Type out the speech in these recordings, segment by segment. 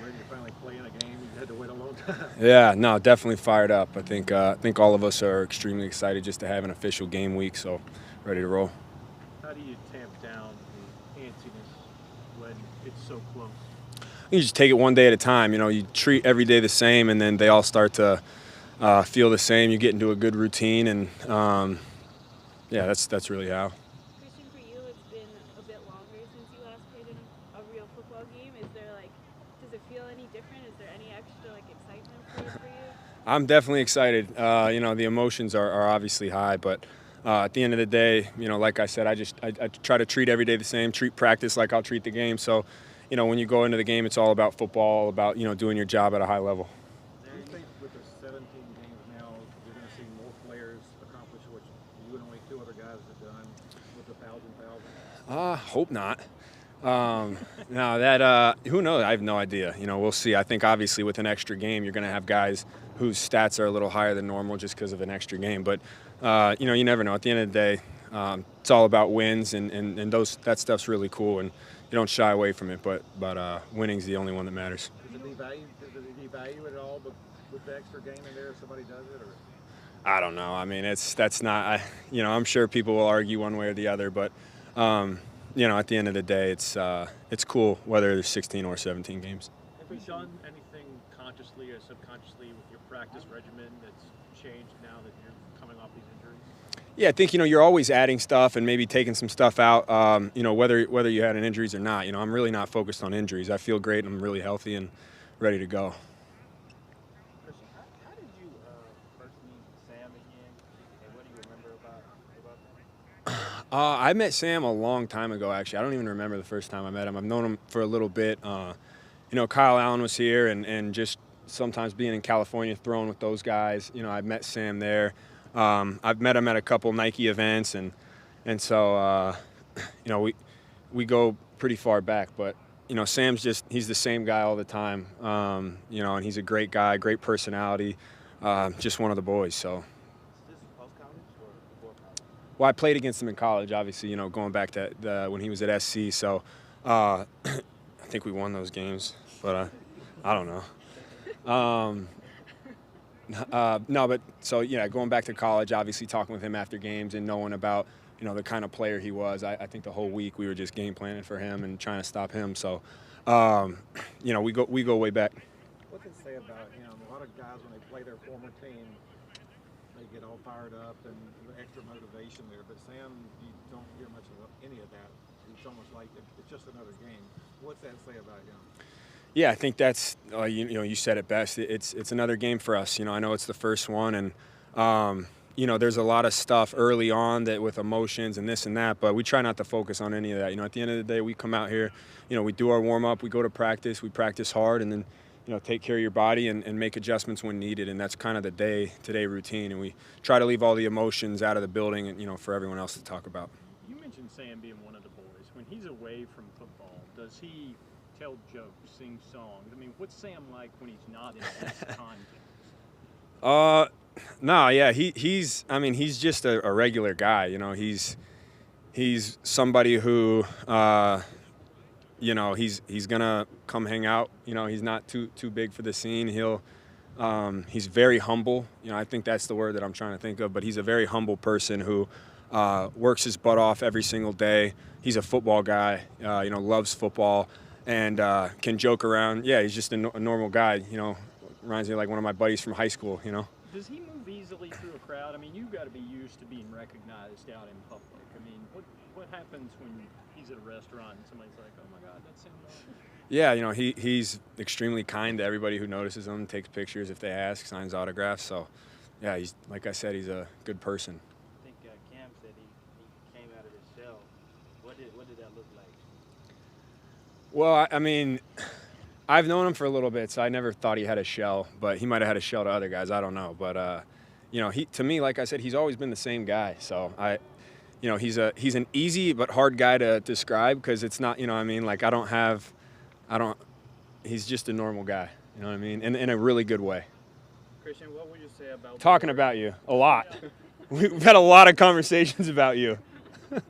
ready to finally play in a game? You had to wait a long time. Yeah, no, definitely fired up. I think all of us are extremely excited just to have an official game week, so ready to roll. How do you tamp down the antsiness when it's so close? You just take it one day at a time. You treat every day the same, and then they all start to feel the same. You get into a good routine, and yeah, that's really how. Christian, for you, it's been a bit longer since you last played in a real football game. Does it feel any different? Is there any extra excitement for you? I'm definitely excited. The emotions are obviously high, but at the end of the day, like I said, I try to treat every day the same, treat practice like I'll treat the game. So, when you go into the game, it's all about football, about doing your job at a high level. Do you think with the 17 games now, you're going to see more players accomplish what you and only two other guys have done with 1,000? Hope not. No, who knows? I have no idea. We'll see. I think obviously with an extra game, you're going to have guys whose stats are a little higher than normal just because of an extra game. But you never know. At the end of the day, it's all about wins, and that stuff's really cool, and you don't shy away from it. But winning's the only one that matters. Does it devalue it at all with the extra game in there if somebody does it? Or? I don't know. I mean, that's not. I'm sure people will argue one way or the other, but. At the end of the day, it's cool whether there's 16 or 17 games. Have you done anything consciously or subconsciously with your practice regimen that's changed now that you're coming off these injuries? Yeah, I think you're always adding stuff and maybe taking some stuff out. Whether you had an injuries or not. I'm really not focused on injuries. I feel great. I'm really healthy and ready to go. Christian, how did you first meet Sam again, and what do you remember about that? I met Sam a long time ago, actually. I don't even remember the first time I met him. I've known him for a little bit. Kyle Allen was here, and just sometimes being in California throwing with those guys, I met Sam there. I've met him at a couple Nike events, and so, we go pretty far back. But, Sam's he's the same guy all the time, and he's a great guy, great personality, just one of the boys, so. Well, I played against him in college, obviously, going back to when he was at SC. So I think we won those games, but I don't know. No, but so, going back to college, obviously talking with him after games and knowing about, the kind of player he was. I think the whole week we were just game planning for him and trying to stop him. So, we go way back. What can you say about, a lot of guys when they play their former team, they get all fired up and extra motivation there. But Sam, you don't hear much of any of that. It's almost like it's just another game. What's that say about him? Yeah, I think that's you said it best. It's another game for us. I know it's the first one, and there's a lot of stuff early on that with emotions and this and that, but we try not to focus on any of that. At the end of the day, we come out here, we do our warm up, we go to practice, we practice hard, and then take care of your body and make adjustments when needed, and that's kind of the day-to-day routine, and we try to leave all the emotions out of the building and for everyone else to talk about. You mentioned Sam being one of the boys. When he's away from football, does he tell jokes, sing songs? I mean, what's Sam like when he's not in his time games? No, yeah, he's just a regular guy. He's somebody who he's gonna come hang out. He's not too big for the scene. He's very humble. I think that's the word that I'm trying to think of. But he's a very humble person who works his butt off every single day. He's a football guy. Loves football and can joke around. Yeah, he's just a normal guy. Reminds me of like one of my buddies from high school. Does he move easily through a crowd? I mean, you've got to be used to being recognized out in public. I mean, what happens when he's at a restaurant and somebody's like, "Oh my God, that's Sam Darnold"? Yeah, he's extremely kind to everybody who notices him, takes pictures if they ask, signs autographs. So, yeah, he's like I said, he's a good person. I think Cam said he came out of his shell. What did that look like? Well, I mean, I've known him for a little bit, so I never thought he had a shell. But he might have had a shell to other guys. I don't know. But he to me, like I said, he's always been the same guy. So he's an easy but hard guy to describe because it's not. Like he's just a normal guy. You know what I mean? In a really good way. Christian, what would you say about talking about you a lot? We've had a lot of conversations about you.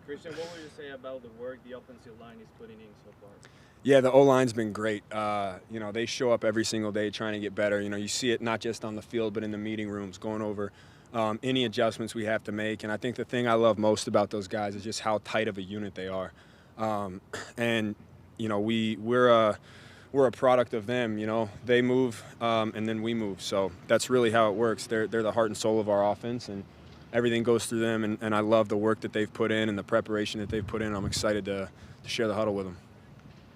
Christian, what would you say about the work the offensive line is putting in so far? Yeah, the O-line's been great. You know, they show up every single day trying to get better. You know, you see it not just on the field, but in the meeting rooms, going over any adjustments we have to make. And I think the thing I love most about those guys is just how tight of a unit they are. And you know, we're a product of them. You know, they move and then we move. So that's really how it works. They're the heart and soul of our offense, and everything goes through them. And I love the work that they've put in and the preparation that they've put in. I'm excited to share the huddle with them.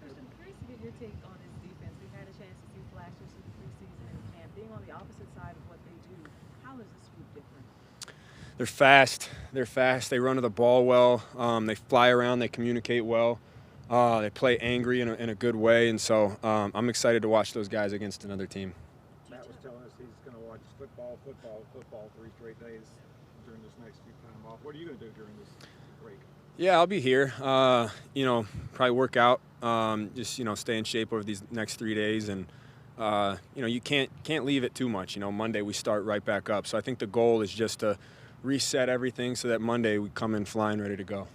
I'm curious to get your take on this defense. We've had a chance to see flashes of the preseason and camp. Being on the opposite side of what they do, how is this group different? They're fast. They're fast. They run to the ball well. They fly around. They communicate well. They play angry in a good way. And so I'm excited to watch those guys against another team. Matt was telling us he's going to watch football 3 straight days during this next few time off. What are you going to do during this break? Yeah, I'll be here. You know, probably work out. Just, you know, stay in shape over these next 3 days. And, you know, you can't leave it too much. You know, Monday we start right back up. So I think the goal is just to reset everything so that Monday we come in flying ready to go.